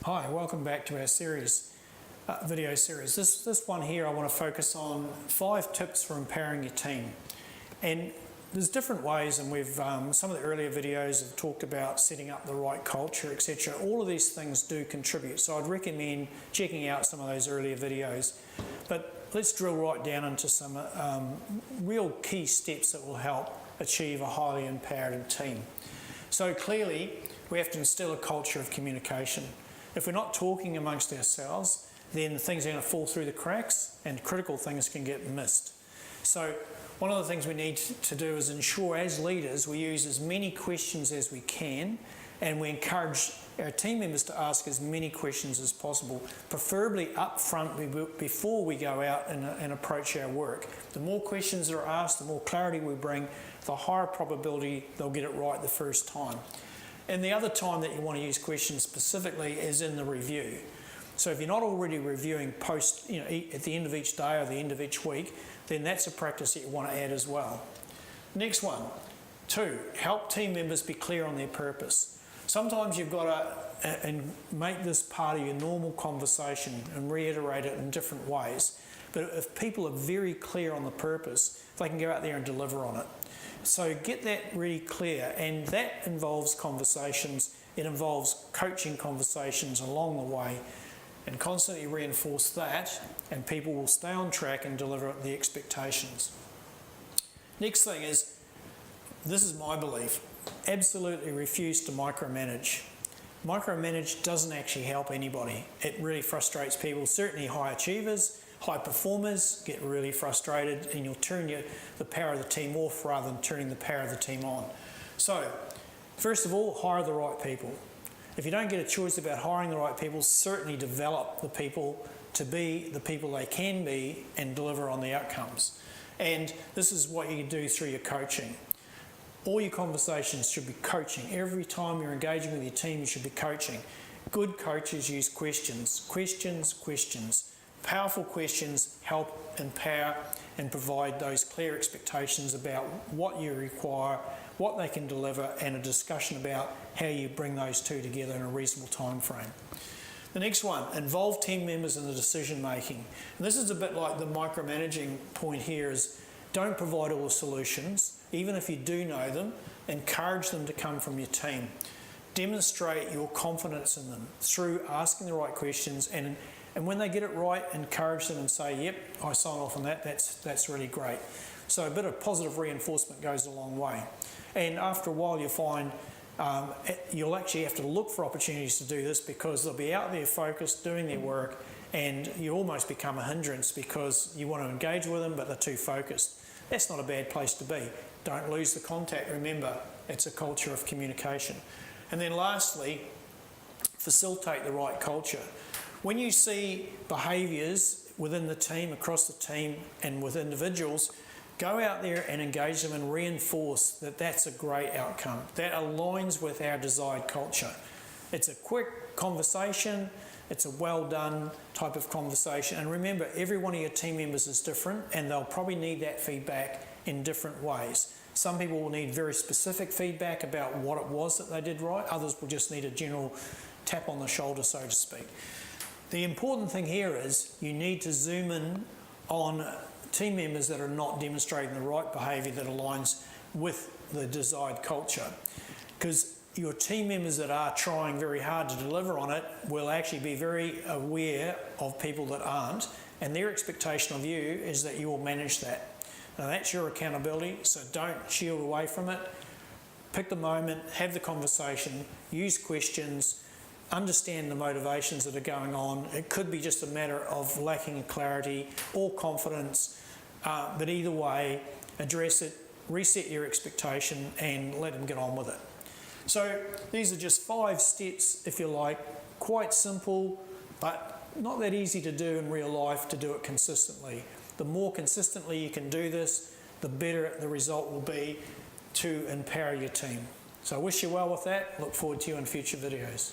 Hi, welcome back to our video series. This one here I want to focus on 5 tips for empowering your team. And there's different ways, and we've some of the earlier videos have talked about setting up the right culture, etc. All of these things do contribute, so I'd recommend checking out some of those earlier videos. But let's drill right down into some real key steps that will help achieve a highly empowered team. So clearly, we have to instill a culture of communication. If we're not talking amongst ourselves, then things are going to fall through the cracks and critical things can get missed. So one of the things we need to do is ensure as leaders we use as many questions as we can, and we encourage our team members to ask as many questions as possible, preferably up front before we go out and approach our work. The more questions that are asked, the more clarity we bring, the higher probability they'll get it right the first time. And the other time that you want to use questions specifically is in the review. So if you're not already reviewing post, at the end of each day or the end of each week, then that's a practice that you want to add as well. Next one, 2, help team members be clear on their purpose. Sometimes you've got to make this part of your normal conversation and reiterate it in different ways. But if people are very clear on the purpose, they can go out there and deliver on it. So get that really clear, and that involves conversations. It involves coaching conversations along the way, and constantly reinforce that, and people will stay on track and deliver the expectations. Next thing is, this is my belief, absolutely refuse to micromanage. Micromanage doesn't actually help anybody. It really frustrates people, certainly high achievers. High performers get really frustrated, and you'll turn the power of the team off rather than turning the power of the team on. So, first of all, hire the right people. If you don't get a choice about hiring the right people, certainly develop the people to be the people they can be and deliver on the outcomes. And this is what you can do through your coaching. All your conversations should be coaching. Every time you're engaging with your team, you should be coaching. Good coaches use questions. Questions. Powerful questions help empower and provide those clear expectations about what you require, what they can deliver, and a discussion about how you bring those two together in a reasonable time frame. The next one, involve team members in the decision making. And this is a bit like the micromanaging point here, is don't provide all the solutions. Even if you do know them, encourage them to come from your team. Demonstrate your confidence in them through asking the right questions, and when they get it right, encourage them and say, yep, I sign off on that, that's really great. So a bit of positive reinforcement goes a long way. And after a while, you'll find you'll actually have to look for opportunities to do this, because they'll be out there focused, doing their work, and you almost become a hindrance because you want to engage with them, but they're too focused. That's not a bad place to be. Don't lose the contact. Remember, it's a culture of communication. And then lastly, facilitate the right culture. When you see behaviours within the team, across the team, and with individuals, go out there and engage them and reinforce that that's a great outcome. That aligns with our desired culture. It's a quick conversation, it's a well done type of conversation. And remember, every one of your team members is different, and they'll probably need that feedback in different ways. Some people will need very specific feedback about what it was that they did right. Others will just need a general tap on the shoulder, so to speak. The important thing here is you need to zoom in on team members that are not demonstrating the right behaviour that aligns with the desired culture. Because your team members that are trying very hard to deliver on it will actually be very aware of people that aren't, and their expectation of you is that you will manage that. Now that's your accountability, so don't shield away from it. Pick the moment, have the conversation, use questions, understand the motivations that are going on. It could be just a matter of lacking clarity or confidence, but either way, address it, reset your expectation, and let them get on with it. So these are just 5 steps, if you like, quite simple, but not that easy to do in real life, to do it consistently. The more consistently you can do this, the better the result will be to empower your team. So I wish you well with that. Look forward to you in future videos.